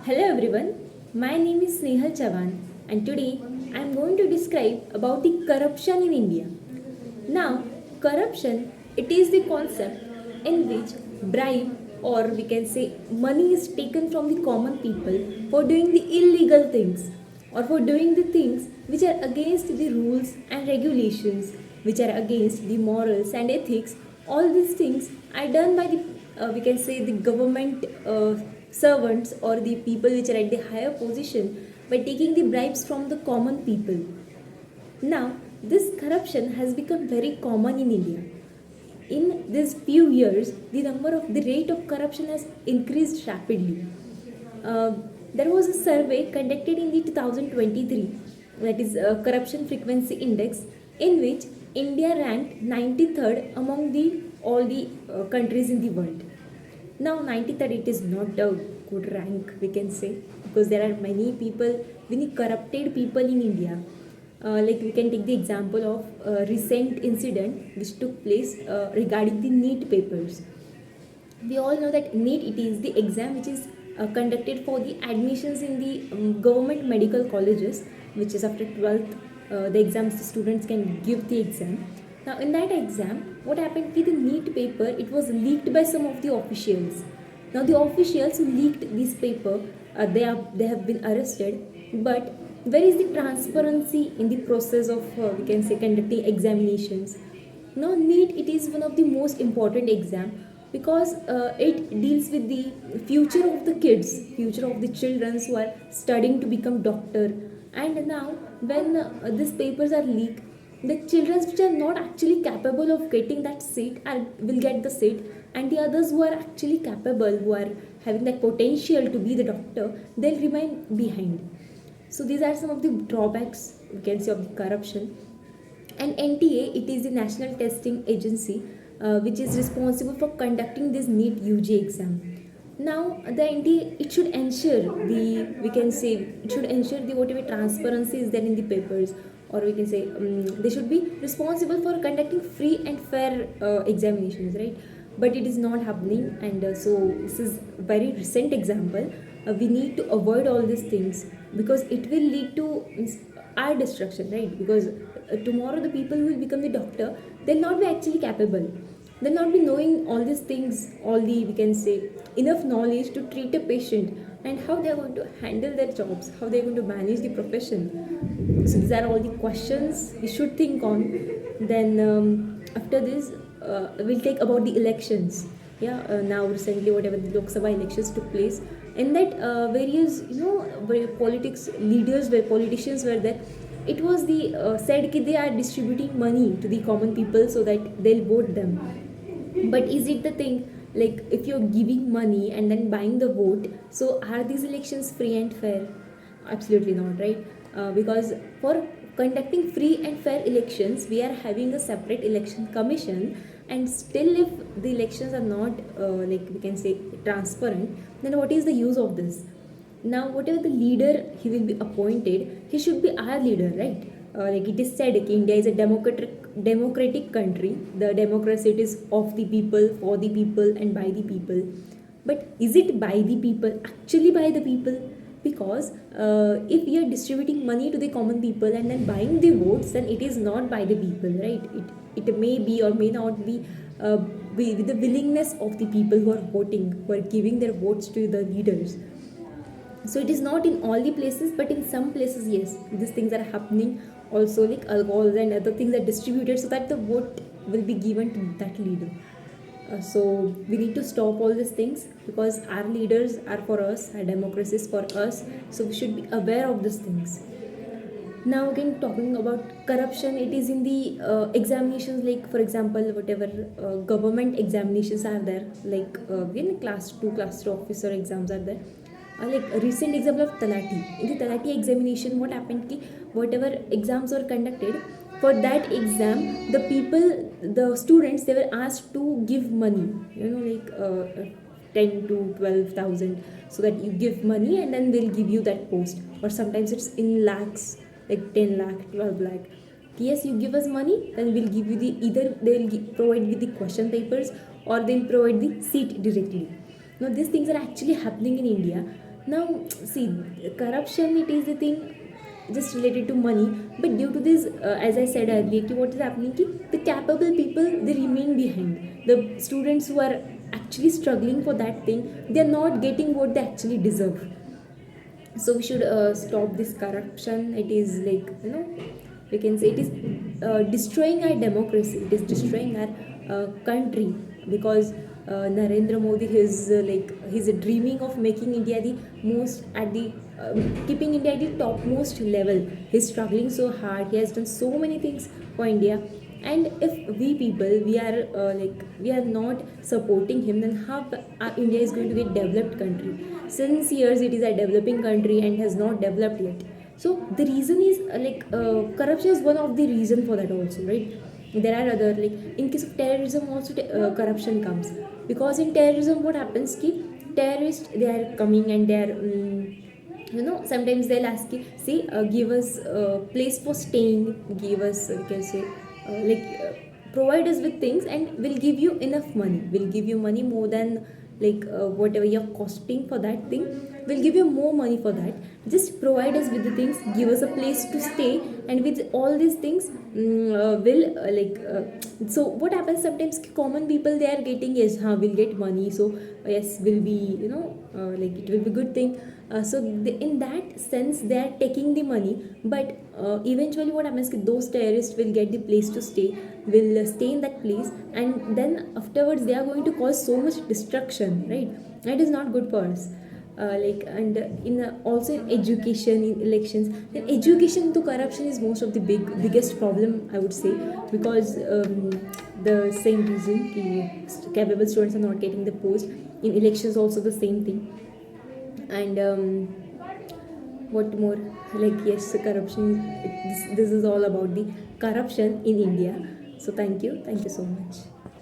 Hello everyone, my name is Snehal Chavan and today I am going to describe about the corruption in India. Now, corruption it is the concept in which bribe or we can say money is taken from the common people for doing the illegal things or for doing the things which are against the rules and regulations, which are against the morals and ethics. All these things are done by the we can say the government servants or the people which are at the higher position by taking the bribes from the common people. Now, this corruption has become very common in India. In these few years, the rate of corruption has increased rapidly. Uh, there was a survey conducted in the 2023, that is Corruption Frequency Index, in which India ranked 93rd among the all the countries in the world. Now, 93rd it is not a good rank, we can say, because there are many corrupted people in India. Like we can take the example of a recent incident which took place regarding the NEET papers. We all know that NEET it is the exam which is conducted for the admissions in the government medical colleges, which is after 12th the exams the students can give the exam. Now in that exam, what happened with the NEET paper? It was leaked by some of the officials. Now the officials who leaked this paper, they have been arrested. But where is the transparency in the process of we can say conducting examinations? Now NEET it is one of the most important exam because it deals with the future of the kids, future of the children who are studying to become doctor. And now when these papers are leaked, the children which are not actually capable of getting that seat will get the seat, and the others who are actually capable, who are having that potential to be the doctor, they'll remain behind. So these are some of the drawbacks we can say of the corruption. And NTA, it is the National Testing Agency, which is responsible for conducting this NEET UG exam. Now the NTA it should ensure the we can say it should ensure the whatever transparency is there in the papers, or we can say they should be responsible for conducting free and fair examinations, right? But it is not happening, and so this is very recent example. We need to avoid all these things because it will lead to our destruction, right? Because tomorrow the people who will become the doctor, they'll not be actually capable, they'll not be knowing all these things, all the we can say enough knowledge to treat a patient, and how they are going to handle their jobs, how they are going to manage the profession. So these are all the questions we should think on. Then after this we'll take about the elections. Yeah, now recently whatever the Lok Sabha elections took place, in that various where politics leaders were politicians were there. It was the said that they are distributing money to the common people so that they'll vote them. But is it the thing, like if you're giving money and then buying the vote, so are these elections free and fair? Absolutely not, right? Because for conducting free and fair elections, we are having a separate election commission, and still if the elections are not like we can say transparent, then what is the use of this? Now whatever the leader he will be appointed, he should be our leader, right? Like it is said, India is a democratic country. The democracy it is of the people, for the people, and by the people. But is it by the people, actually by the people? Because if we are distributing money to the common people and then buying the votes, then it is not by the people, right? It may be or may not be with the willingness of the people who are voting, who are giving their votes to the leaders. So it is not in all the places, but in some places yes, these things are happening. Also like alcohols and other things are distributed so that the vote will be given to that leader. So we need to stop all these things because our leaders are for us, our democracy is for us, so we should be aware of these things. Now again talking about corruption, it is in the examinations, like for example whatever government examinations are there, like in class 2 class 2 officer exams are there. Like a recent example of talati, in the talati examination what happened ki whatever exams were conducted, for that exam the students they were asked to give money, like 10 to 12,000, so that you give money and then they'll give you that post, or sometimes it's in lakhs, like 10 lakh 12 lakh. Yes, you give us money, then we'll give you the either they'll provide with the question papers or they'll provide the seat directly. Now these things are actually happening in India. Now, see, corruption, it is the thing just related to money, but due to this, as I said earlier, ki what is happening, ki the capable people, they remain behind. The students who are actually struggling for that thing, they are not getting what they actually deserve. So we should stop this corruption. It is like, we can say it is destroying our democracy, it is destroying our country, because Narendra Modi is he's dreaming of making India the most at the keeping India at the topmost level. He's struggling so hard, he has done so many things for India. And if we people, we are not supporting him, then how India is going to get developed country? Since years it is a developing country and has not developed yet. So the reason is corruption is one of the reason for that also, right? There are other, like in case of terrorism also, corruption comes, because in terrorism what happens, ki terrorists, they are coming and they are sometimes they'll ask you, see, give us a place for staying, give us, we can say, provide us with things and we'll give you enough money, we'll give you money more than whatever you're costing for that thing, we'll give you more money for that. Just provide us with the things, give us a place to stay, and with all these things, so what happens sometimes, common people, they are getting, yes, we'll get money, so yes, will be, it will be good thing. So in that sense they are taking the money, but eventually what happens, those terrorists will get the place to stay, will stay in that place, and then afterwards they are going to cause so much destruction, right? That is not good for us. And in also in education, in elections, in education, to corruption is most of the biggest problem, I would say, because the same reason, capable students are not getting the post. In elections also the same thing. And what more, yes, corruption, this is all about the corruption in India. So thank you so much.